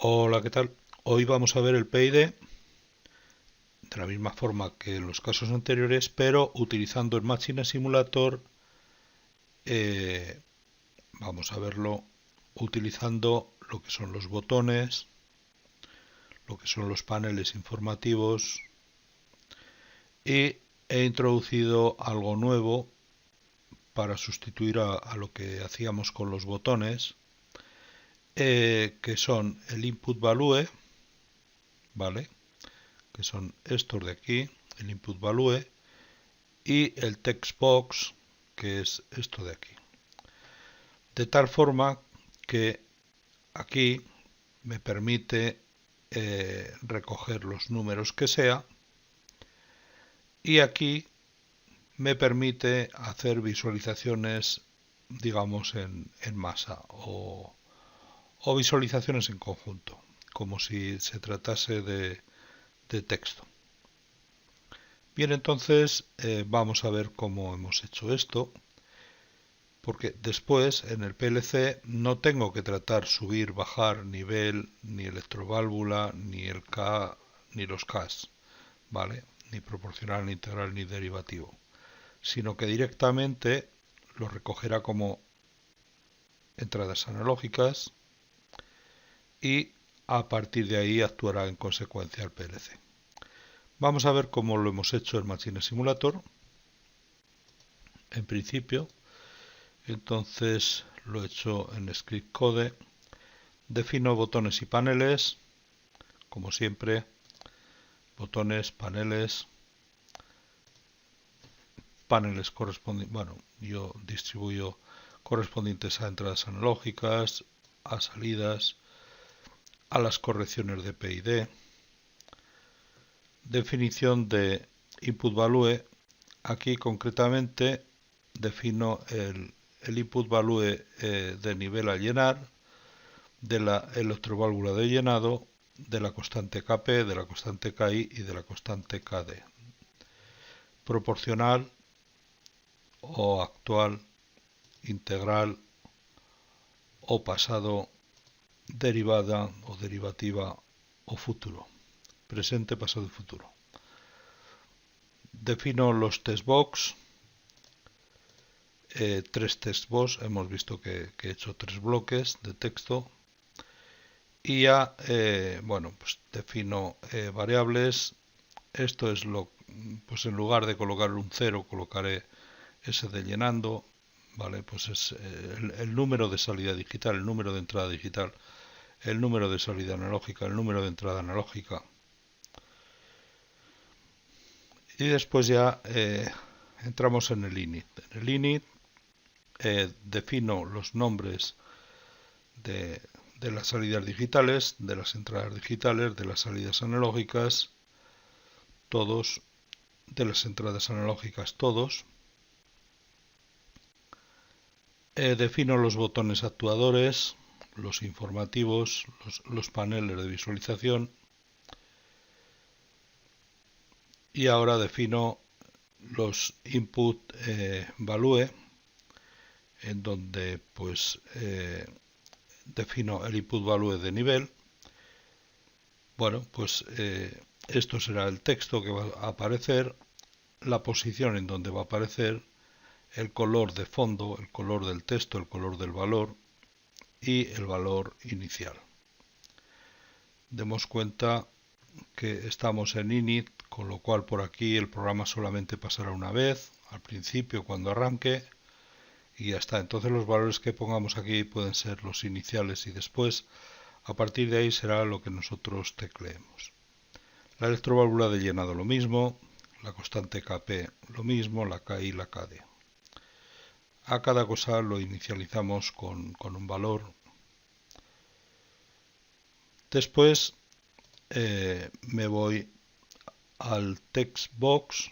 Hola, ¿qué tal? Hoy vamos a ver el PID de la misma forma que en los casos anteriores, pero utilizando el Machine Simulator. eh, Vamos a verlo utilizando lo que son los botones, lo que son los paneles informativos, y he introducido algo nuevo para sustituir a lo que hacíamos con los botones, que son el Input Value, ¿vale? Que son estos de aquí, el Input Value, y el Text Box, que es esto de aquí. De tal forma que aquí me permite recoger los números que sea, y aquí me permite hacer visualizaciones, digamos, en masa o visualizaciones en conjunto, como si se tratase de texto. Bien, entonces vamos a ver cómo hemos hecho esto, porque después en el PLC no tengo que tratar subir, bajar nivel, ni electroválvula, ni el K, ni los Ks, ¿vale? Ni proporcional, ni integral, ni derivativo, sino que directamente lo recogerá como entradas analógicas y a partir de ahí actuará en consecuencia el PLC. Vamos a ver cómo lo hemos hecho en Machine Simulator. En principio, entonces lo he hecho en Script Code. Defino botones y paneles, como siempre, botones, paneles correspondientes, bueno, yo distribuyo correspondientes a entradas analógicas, a salidas, a las correcciones de PID, definición de input value. Aquí concretamente defino el input value de nivel a llenar, de la electroválvula de llenado, de la constante Kp, de la constante Ki y de la constante Kd. Proporcional o actual, integral o pasado, derivada o derivativa o futuro. Presente, pasado y futuro. Defino los test box, tres test box. Hemos visto que he hecho tres bloques de texto. Y ya, bueno, pues defino variables. Esto es pues en lugar de colocar un 0, colocaré S de llenando, ¿vale? Pues es el número de salida digital, el número de entrada digital, el número de salida analógica, el número de entrada analógica. Y después ya entramos en el init. En el init defino los nombres de las salidas digitales, de las entradas digitales, de las salidas analógicas, todos, de las entradas analógicas, todos. Defino los botones actuadores, los informativos, los paneles de visualización, y ahora defino los input value, en donde pues defino el input value de nivel. Bueno, pues esto será el texto que va a aparecer, la posición en donde va a aparecer, el color de fondo, el color del texto, el color del valor y el valor inicial. Demos cuenta que estamos en init, con lo cual por aquí el programa solamente pasará una vez, al principio cuando arranque, y ya está. Entonces los valores que pongamos aquí pueden ser los iniciales y después, a partir de ahí será lo que nosotros tecleemos. La electroválvula de llenado lo mismo, la constante Kp lo mismo, la Ki y la Kd. A cada cosa lo inicializamos con un valor. Después me voy al text box,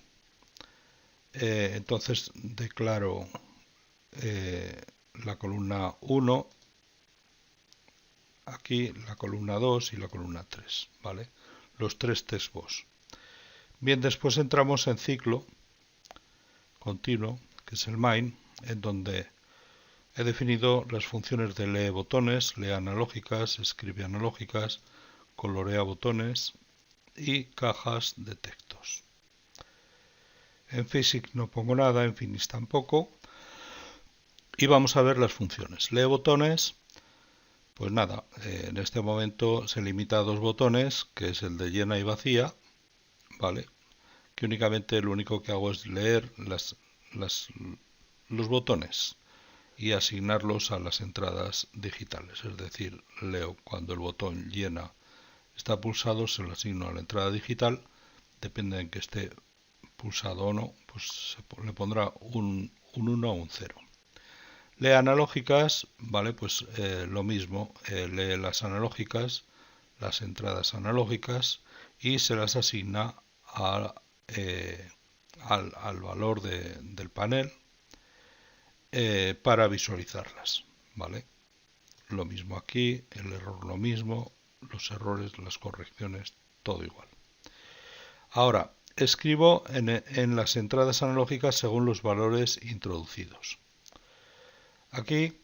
entonces declaro la columna 1, aquí la columna 2 y la columna 3, ¿vale? Los tres text box. Bien, después entramos en ciclo continuo, que es el main, en donde he definido las funciones de lee botones, lee analógicas, escribe analógicas, colorea botones y cajas de textos. En Physics no pongo nada, en Finish tampoco. Y vamos a ver las funciones. Lee botones, pues nada, en este momento se limita a dos botones, que es el de llena y vacía, ¿vale? Que únicamente lo único que hago es leer los botones y asignarlos a las entradas digitales. Es decir, leo cuando el botón llena está pulsado, se lo asigno a la entrada digital, depende de que esté pulsado o no, pues le pondrá un 1 o un 0. Lee analógicas, vale, pues lo mismo, lee las analógicas, las entradas analógicas y se las asigna al valor del panel para visualizarlas, vale. Lo mismo aquí, el error lo mismo, los errores, las correcciones, todo igual. Ahora, escribo en las entradas analógicas según los valores introducidos. Aquí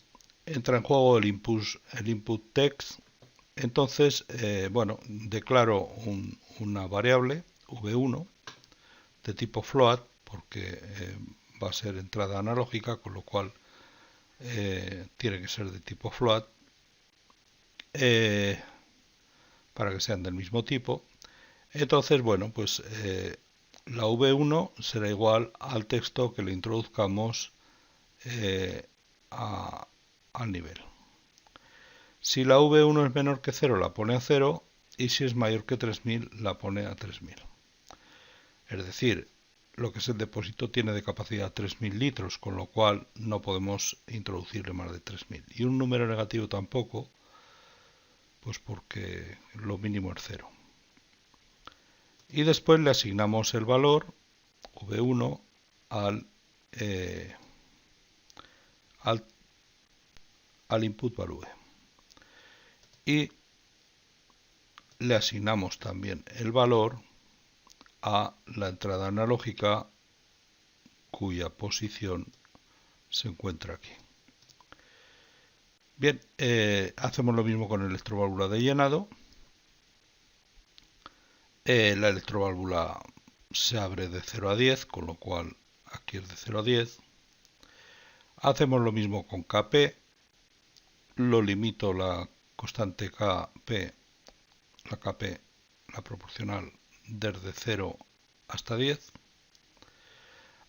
entra en juego el input text. Entonces, bueno, declaro una variable v1 de tipo float porque va a ser entrada analógica, con lo cual tiene que ser de tipo float para que sean del mismo tipo. Entonces, bueno, pues la v1 será igual al texto que le introduzcamos al nivel. Si la v1 es menor que 0 la pone a 0 y si es mayor que 3000 la pone a 3000. Es decir, lo que es el depósito tiene de capacidad 3000 litros, con lo cual no podemos introducirle más de 3000. Y un número negativo tampoco, pues porque lo mínimo es 0. Y después le asignamos el valor v1 al input value. Y le asignamos también el valor a la entrada analógica cuya posición se encuentra aquí. Bien, hacemos lo mismo con la electroválvula de llenado. La electroválvula se abre de 0 a 10, con lo cual aquí es de 0 a 10. Hacemos lo mismo con Kp. Lo limito la constante Kp, la Kp, la proporcional, desde 0 hasta 10.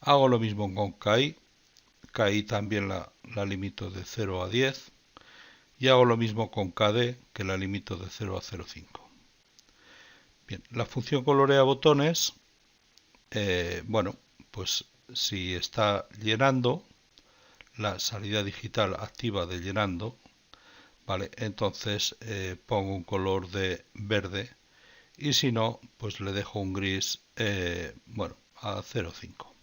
Hago lo mismo con KI. KI también la limito de 0 a 10. Y hago lo mismo con KD, que la limito de 0 a 0,5. Bien, la función colorea botones, bueno, pues si está llenando, la salida digital activa de llenando, vale, entonces pongo un color de verde y si no, pues le dejo un gris, bueno, a 0,5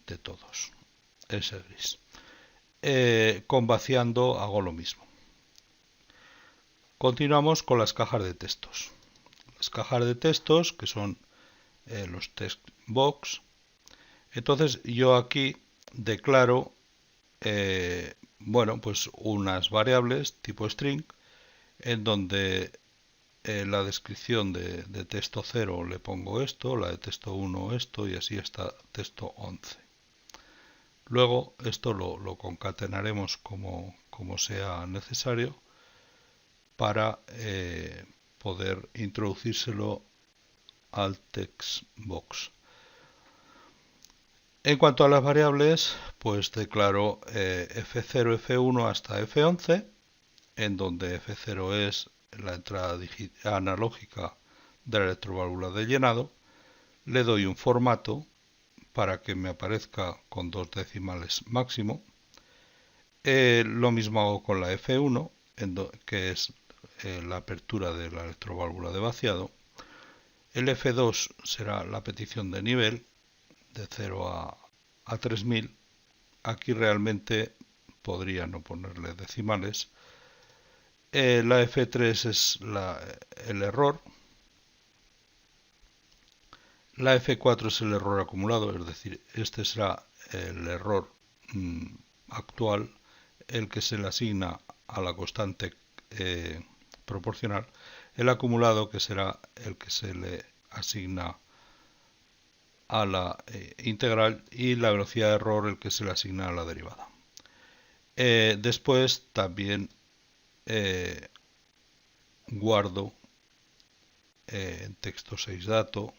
de todos, ese gris. Con vaciando hago lo mismo. Continuamos con las cajas de textos. Las cajas de textos, que son los text box. Entonces yo aquí declaro, bueno, pues unas variables tipo string, en donde la descripción de texto 0 le pongo esto, la de texto 1 esto, y así hasta texto 11. Luego esto lo concatenaremos como sea necesario para poder introducírselo al text box. En cuanto a las variables, pues declaro F0, F1 hasta F11, en donde F0 es la entrada analógica de la electroválvula de llenado. Le doy un formato para que me aparezca con 2 decimales máximo. Lo mismo hago con la F1, que es la apertura de la electroválvula de vaciado. El F2 será la petición de nivel de 0 a 3000. Aquí realmente podría no ponerle decimales. La F3 es el error. La F4 es el error acumulado, es decir, este será el error actual el que se le asigna a la constante proporcional, el acumulado, que será el que se le asigna a la integral, y la velocidad de error, el que se le asigna a la derivada. Después también guardo en texto 6 dato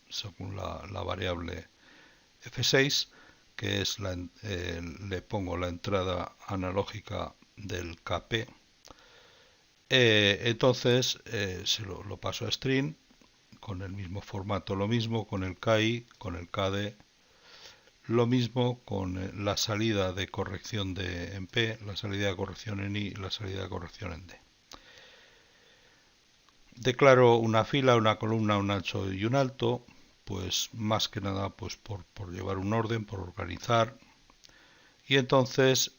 según la variable f6, que es le pongo la entrada analógica del kp. Entonces se lo paso a string con el mismo formato, lo mismo con el KI, con el KD, lo mismo con la salida de corrección en P, la salida de corrección en I y la salida de corrección en D. Declaro una fila, una columna, un ancho y un alto, pues más que nada pues por llevar un orden, por organizar. Y entonces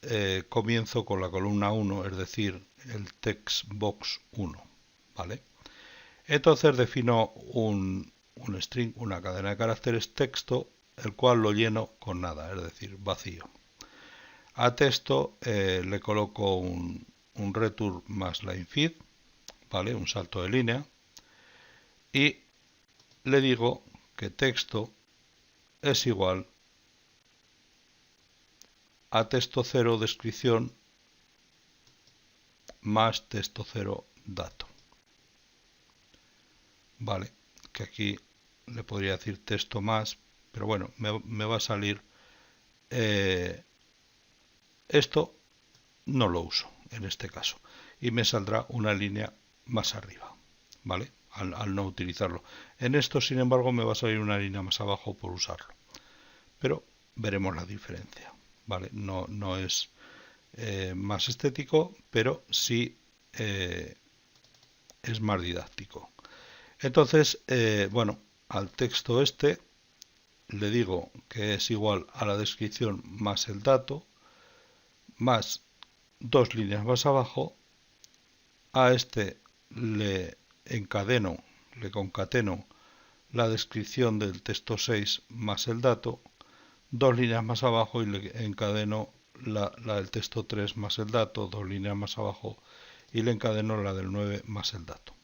comienzo con la columna 1, es decir, el text box 1, ¿vale? Entonces defino un string, una cadena de caracteres texto, el cual lo lleno con nada, es decir, vacío. A texto le coloco un return más line_feed, ¿vale? Un salto de línea, y le digo que texto es igual a texto 0 descripción más texto 0 dato. Vale, que aquí le podría decir texto más, pero bueno, me va a salir esto, no lo uso en este caso, y me saldrá una línea más arriba, ¿vale? Al no utilizarlo. En esto, sin embargo, me va a salir una línea más abajo por usarlo, pero veremos la diferencia, ¿vale? No es más estético, pero sí es más didáctico. Entonces, bueno, al texto este le digo que es igual a la descripción más el dato, más dos líneas más abajo. A este le concateno la descripción del texto 6 más el dato, dos líneas más abajo, y le encadeno la del texto 3 más el dato, dos líneas más abajo, y le encadeno la del 9 más el dato.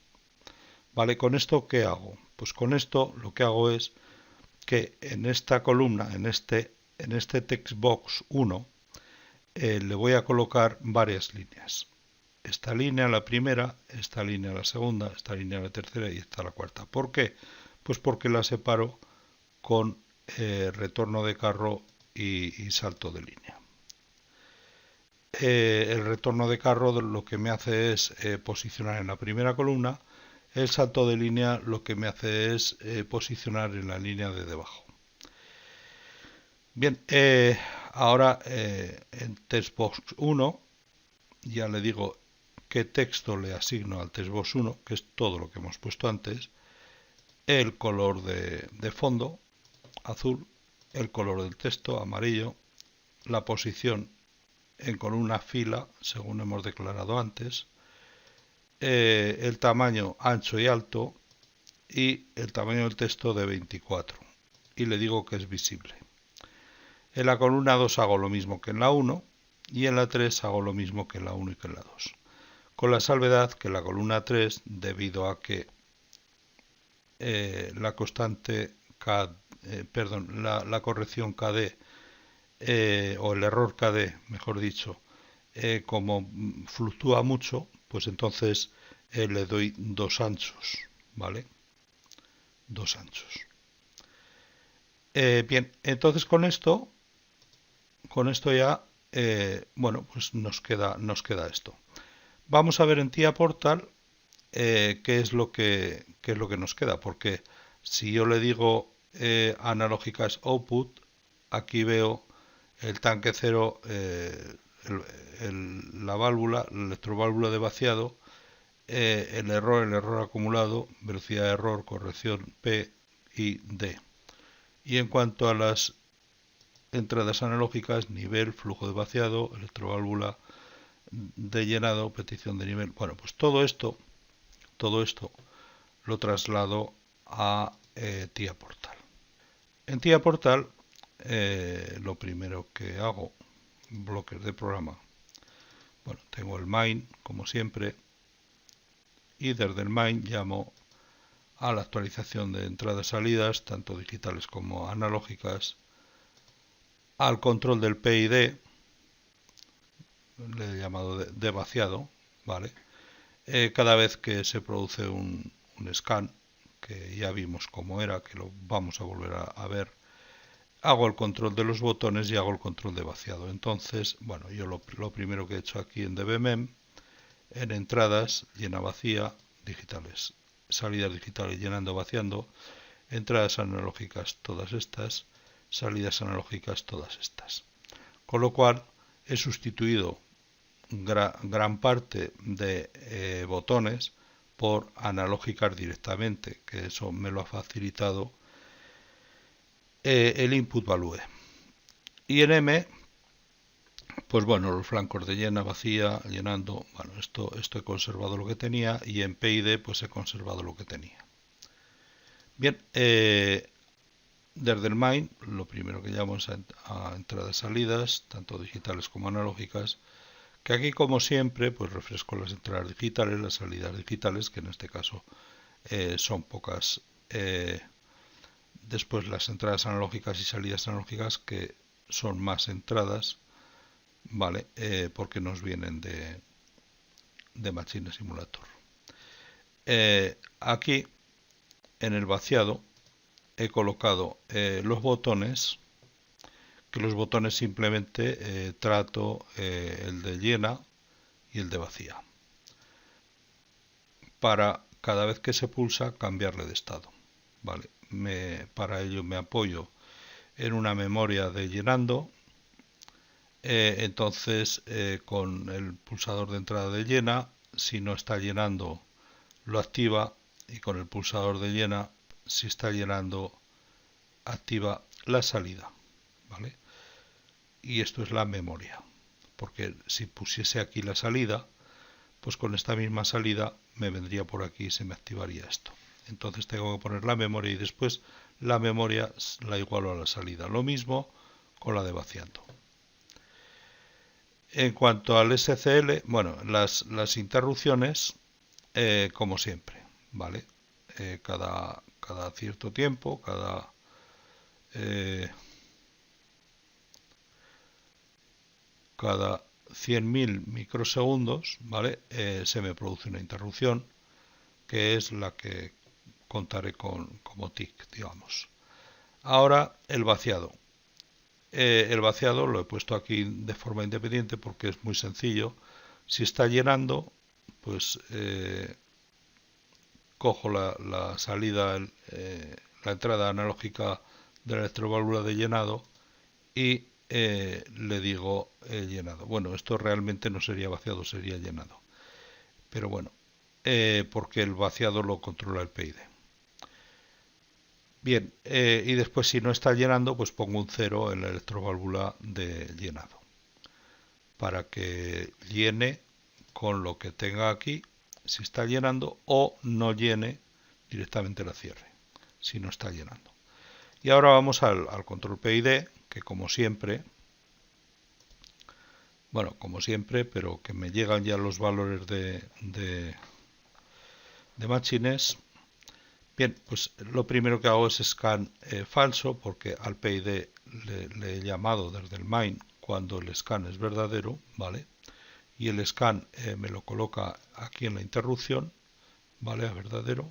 Vale, ¿con esto qué hago? Pues con esto lo que hago es que en esta columna, en este textbox 1, le voy a colocar varias líneas. Esta línea, la primera, esta línea, la segunda, esta línea, la tercera y esta la cuarta. ¿Por qué? Pues porque la separo con retorno de carro y salto de línea. El retorno de carro lo que me hace es posicionar en la primera columna. El salto de línea lo que me hace es posicionar en la línea de debajo. Bien, ahora en textbox 1 ya le digo qué texto le asigno al textbox 1, que es todo lo que hemos puesto antes, el color de fondo, azul, el color del texto, amarillo, la posición en columna fila, según hemos declarado antes, el tamaño ancho y alto, y el tamaño del texto de 24, y le digo que es visible. En la columna 2 hago lo mismo que en la 1, y en la 3 hago lo mismo que en la 1 y que en la 2. Con la salvedad que en la columna 3, debido a que la constante la corrección KD, o el error KD, mejor dicho, como fluctúa mucho, pues entonces le doy dos anchos, ¿vale? Dos anchos. Bien, entonces con esto ya, bueno, pues nos queda esto. Vamos a ver en TIA Portal qué es lo que nos queda, porque si yo le digo analógicas output, aquí veo el tanque cero, la válvula, la electroválvula de vaciado, el error acumulado, velocidad de error, corrección P y D. Y en cuanto a las entradas analógicas, nivel, flujo de vaciado, electroválvula de llenado, petición de nivel. Bueno, pues todo esto lo traslado a TIA Portal. En TIA Portal lo primero que hago bloques de programa. Bueno, tengo el main, como siempre, y desde el main llamo a la actualización de entradas y salidas, tanto digitales como analógicas, al control del PID, le he llamado de vaciado, ¿vale? Cada vez que se produce un scan, que ya vimos cómo era, que lo vamos a volver a ver, hago el control de los botones y hago el control de vaciado. Entonces, bueno, yo lo primero que he hecho aquí en DBMEM, en entradas, llena vacía, digitales, salidas digitales llenando vaciando, entradas analógicas todas estas, salidas analógicas todas estas. Con lo cual he sustituido gran parte de botones por analógicas directamente, que eso me lo ha facilitado el input value. Y en M, pues bueno, los flancos de llena vacía, llenando, bueno, esto he conservado lo que tenía, y en PID pues he conservado lo que tenía. Bien, desde el main, lo primero que llamamos a entradas salidas, tanto digitales como analógicas, que aquí como siempre pues refresco las entradas digitales, las salidas digitales, que en este caso son pocas. Después las entradas analógicas y salidas analógicas, que son más entradas, ¿vale? Porque nos vienen de Machine Simulator. Aquí en el vaciado he colocado los botones, que los botones simplemente trato el de llena y el de vacía, para cada vez que se pulsa cambiarle de estado, ¿vale? Para ello me apoyo en una memoria de llenando. Entonces con el pulsador de entrada de llena, si no está llenando lo activa, y con el pulsador de llena, si está llenando, activa la salida, ¿vale? Y esto es la memoria, porque si pusiese aquí la salida, pues con esta misma salida me vendría por aquí y se me activaría esto. Entonces tengo que poner la memoria y después la memoria la igualo a la salida. Lo mismo con la de vaciando. En cuanto al SCL, bueno, las interrupciones, como siempre, ¿vale? Cada cierto tiempo, cada 100.000 microsegundos, ¿vale? Se me produce una interrupción, que es la que contaré como tick, digamos. Ahora el vaciado. El vaciado lo he puesto aquí de forma independiente porque es muy sencillo. Si está llenando, pues cojo la salida, la entrada analógica de la electroválvula de llenado y le digo llenado. Bueno, esto realmente no sería vaciado, sería llenado. Pero bueno, porque el vaciado lo controla el PID. Bien, y después si no está llenando, pues pongo un 0 en la electroválvula de llenado, para que llene con lo que tenga aquí, si está llenando, o no llene, directamente la cierre, si no está llenando. Y ahora vamos al control PID, que como siempre, bueno, como siempre, pero que me llegan ya los valores de machines. Bien, pues lo primero que hago es scan falso, porque al PID le he llamado desde el main cuando el scan es verdadero, ¿vale? Y el scan me lo coloca aquí en la interrupción, ¿vale? A verdadero.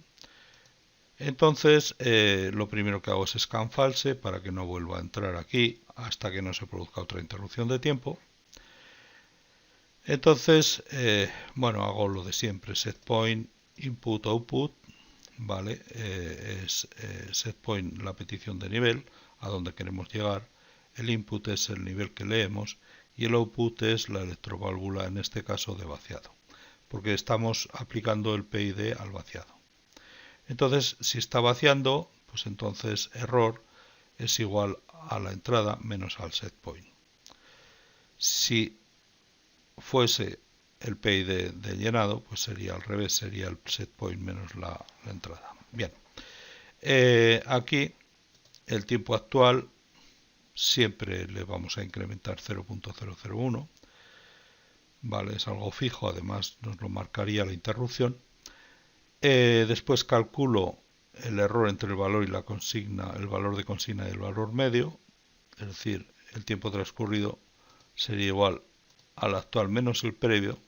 Entonces, lo primero que hago es scan false, para que no vuelva a entrar aquí hasta que no se produzca otra interrupción de tiempo. Entonces, bueno, hago lo de siempre, setPoint, input, output, ¿vale? Es setPoint la petición de nivel, a donde queremos llegar, el input es el nivel que leemos y el output es la electroválvula, en este caso de vaciado, porque estamos aplicando el PID al vaciado. Entonces, si está vaciando, pues entonces error es igual a la entrada menos al setPoint. Si fuese el PID de llenado, pues sería al revés, sería el setPoint menos la entrada. Bien, aquí el tiempo actual siempre le vamos a incrementar 0.001, vale, es algo fijo, además nos lo marcaría la interrupción. Después calculo el error entre el valor y la consigna, el valor de consigna y el valor medio, es decir, el tiempo transcurrido sería igual al actual menos el previo,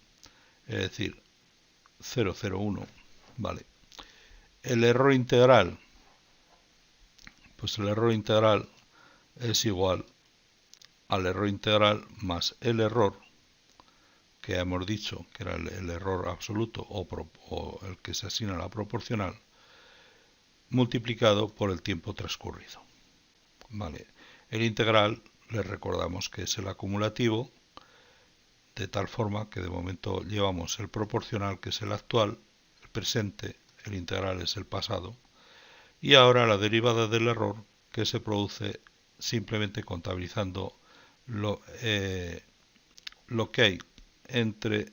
es decir, 0,01, vale. El error integral, pues el error integral es igual al error integral más el error, que ya hemos dicho que era el error absoluto o el que se asigna a la proporcional, multiplicado por el tiempo transcurrido. Vale. El integral, les recordamos que es el acumulativo, de tal forma que de momento llevamos el proporcional, que es el actual, el presente, el integral es el pasado, y ahora la derivada del error, que se produce simplemente contabilizando lo que hay entre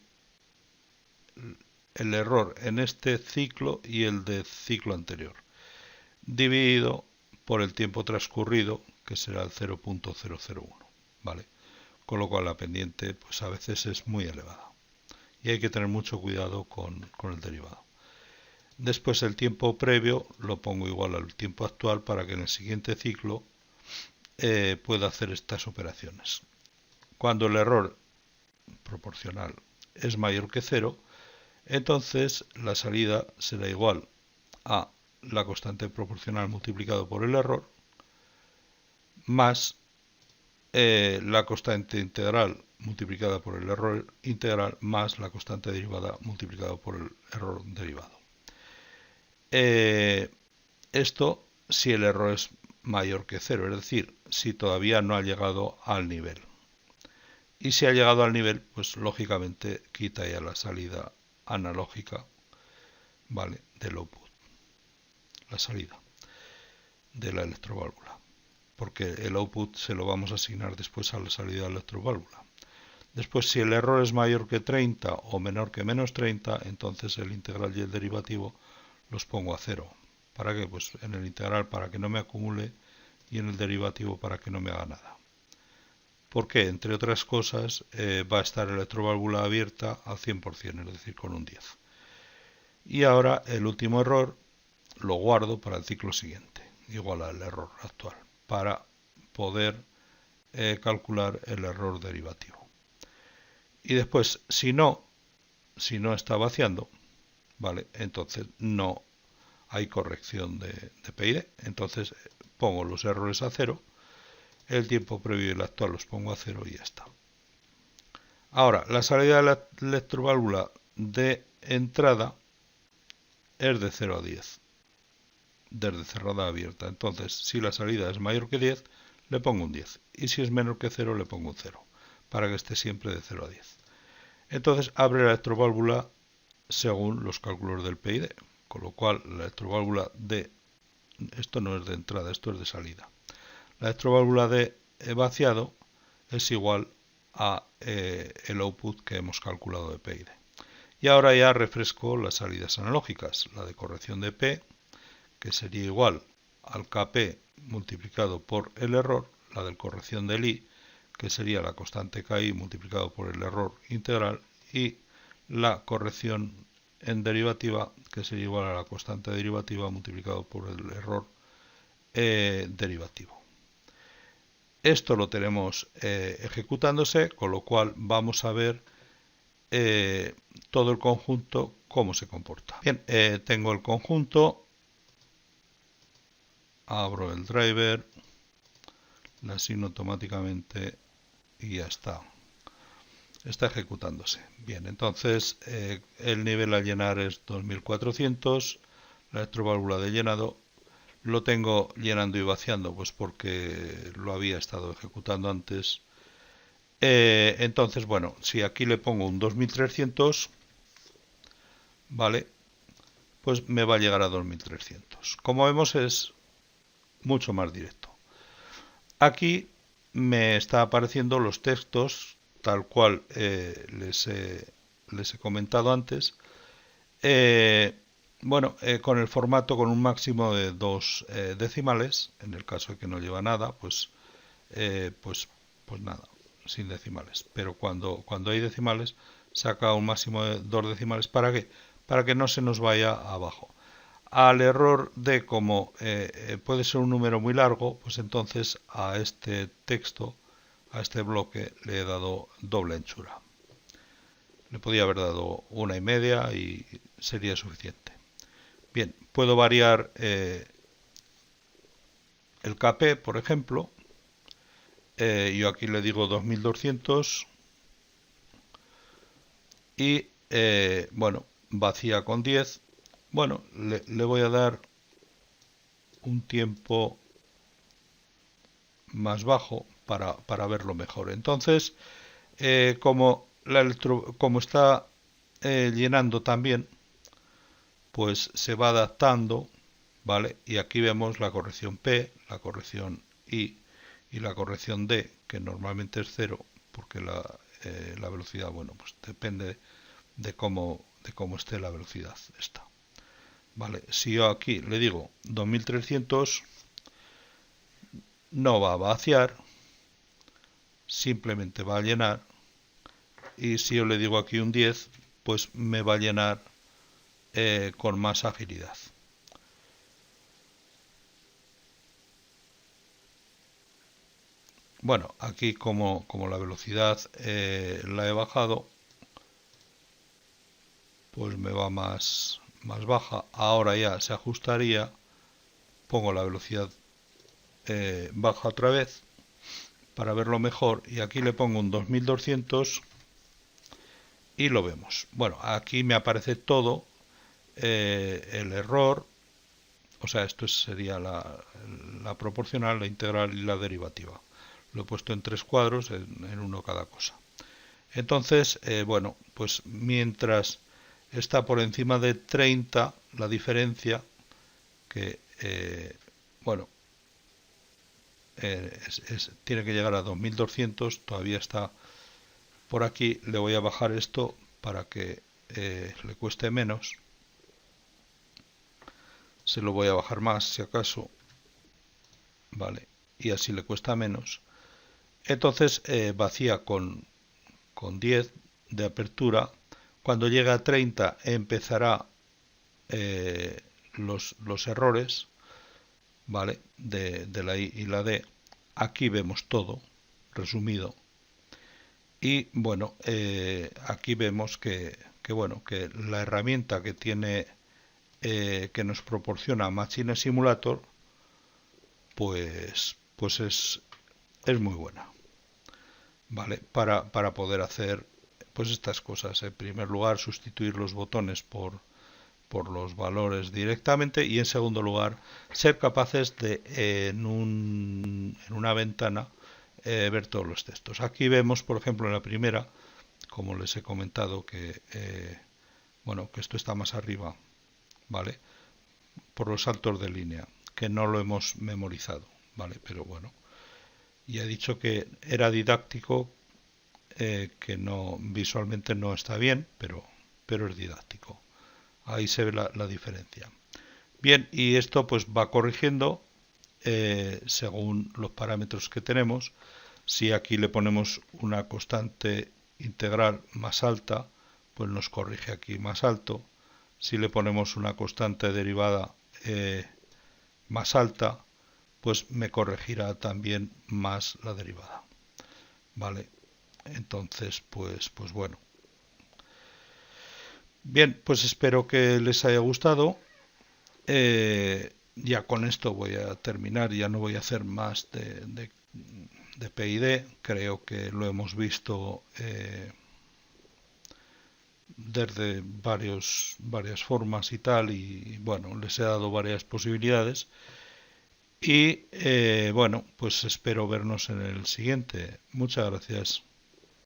el error en este ciclo y el de ciclo anterior, dividido por el tiempo transcurrido, que será el 0.001, ¿vale? Con lo cual la pendiente pues a veces es muy elevada y hay que tener mucho cuidado con el derivado. Después el tiempo previo lo pongo igual al tiempo actual para que en el siguiente ciclo pueda hacer estas operaciones. Cuando el error proporcional es mayor que 0, entonces la salida será igual a la constante proporcional multiplicado por el error más la constante integral multiplicada por el error integral más la constante derivada multiplicada por el error derivado. Esto si el error es mayor que 0, es decir, si todavía no ha llegado al nivel. Y si ha llegado al nivel, pues lógicamente quita ya la salida analógica, ¿vale?, del output, la salida de la electroválvula, porque el output se lo vamos a asignar después a la salida de la electroválvula. Después, si el error es mayor que 30 o menor que menos 30, entonces el integral y el derivativo los pongo a 0. ¿Para qué? Pues en el integral para que no me acumule y en el derivativo para que no me haga nada. Porque, entre otras cosas, va a estar la electroválvula abierta al 100%, es decir, con un 10. Y ahora el último error lo guardo para el ciclo siguiente, igual al error actual, para poder calcular el error derivativo. Y después, si no está vaciando, ¿vale?, entonces no hay corrección de PID. Entonces pongo los errores a 0, el tiempo previo y el actual los pongo a 0 y ya está. Ahora, la salida de la electroválvula de entrada es de 0 a 10, desde cerrada a abierta. Entonces, si la salida es mayor que 10, le pongo un 10. Y si es menor que 0, le pongo un 0, para que esté siempre de 0 a 10. Entonces, abre la electroválvula según los cálculos del PID, con lo cual la electroválvula de, esto no es de entrada, esto es de salida, la electroválvula de vaciado es igual a el output que hemos calculado de PID. Y ahora ya refresco las salidas analógicas, la de corrección de P, que sería igual al Kp multiplicado por el error, la de corrección del I, que sería la constante Ki multiplicado por el error integral, y la corrección en derivativa, que sería igual a la constante derivativa multiplicado por el error derivativo. Esto lo tenemos ejecutándose, con lo cual vamos a ver todo el conjunto cómo se comporta. Bien, tengo el conjunto, abro el driver, le asigno automáticamente y ya está. Está ejecutándose. Bien, entonces el nivel a llenar es 2400, la electroválvula de llenado lo tengo llenando y vaciando, pues porque lo había estado ejecutando antes. Entonces, bueno, si aquí le pongo un 2300, ¿vale?, pues me va a llegar a 2300. Como vemos, es mucho más directo. Aquí me está apareciendo los textos tal cual les he comentado antes. Bueno, con el formato con un máximo de 2 decimales, en el caso de que no lleva nada, pues pues nada, sin decimales. Pero cuando hay decimales, saca un máximo de 2 decimales. ¿Para qué? Para que no se nos vaya abajo. Al error de como puede ser un número muy largo, pues entonces a este texto, a este bloque, le he dado doble anchura. Le podía haber dado 1,5 y sería suficiente. Bien, puedo variar el KP, por ejemplo. Yo aquí le digo 2200 y bueno, vacía con 10. Bueno, le voy a dar un tiempo más bajo para verlo mejor. Entonces, como está llenando también, pues se va adaptando, ¿vale? Y aquí vemos la corrección P, la corrección I y la corrección D, que normalmente es 0, porque la velocidad, bueno, pues depende de cómo esté la velocidad esta. Vale, si yo aquí le digo 2300, no va a vaciar, simplemente va a llenar. Y si yo le digo aquí un 10, pues me va a llenar con más agilidad. Bueno, aquí como la velocidad la he bajado, pues me va más baja. Ahora ya se ajustaría, pongo la velocidad baja otra vez para verlo mejor y aquí le pongo un 2200 y lo vemos. Bueno, aquí me aparece todo, el error, o sea, esto sería la proporcional, la integral y la derivativa. Lo he puesto en 3 cuadros, en uno cada cosa. Entonces, bueno, pues mientras está por encima de 30 la diferencia, que bueno, tiene que llegar a 2200, todavía está por aquí. Le voy a bajar esto para que le cueste menos. Se lo voy a bajar más si acaso, vale, y así le cuesta menos. Entonces vacía con 10 de apertura. Cuando llegue a 30 empezará los errores, ¿vale? De la I y la D. Aquí vemos todo resumido. Y bueno, aquí vemos bueno, que la herramienta que tiene, que nos proporciona Machine Simulator, pues es muy buena, ¿vale? Para poder hacer pues estas cosas. En primer lugar, sustituir los botones por los valores directamente, y en segundo lugar, ser capaces de en una ventana ver todos los textos. Aquí vemos, por ejemplo, en la primera, como les he comentado, que bueno, que esto está más arriba, ¿vale? Por los saltos de línea, que no lo hemos memorizado, ¿vale? Pero bueno, ya he dicho que era didáctico, que no visualmente no está bien, pero es didáctico. Ahí se ve la diferencia. Bien, y esto pues va corrigiendo según los parámetros que tenemos. Si aquí le ponemos una constante integral más alta, pues nos corrige aquí más alto. Si le ponemos una constante derivada más alta, pues me corregirá también más la derivada. ¿Vale? Entonces, pues bueno. Bien, pues espero que les haya gustado. Ya con esto voy a terminar, ya no voy a hacer más de PID. Creo que lo hemos visto desde varias formas y tal, y bueno, les he dado varias posibilidades. Y bueno, pues espero vernos en el siguiente. Muchas gracias.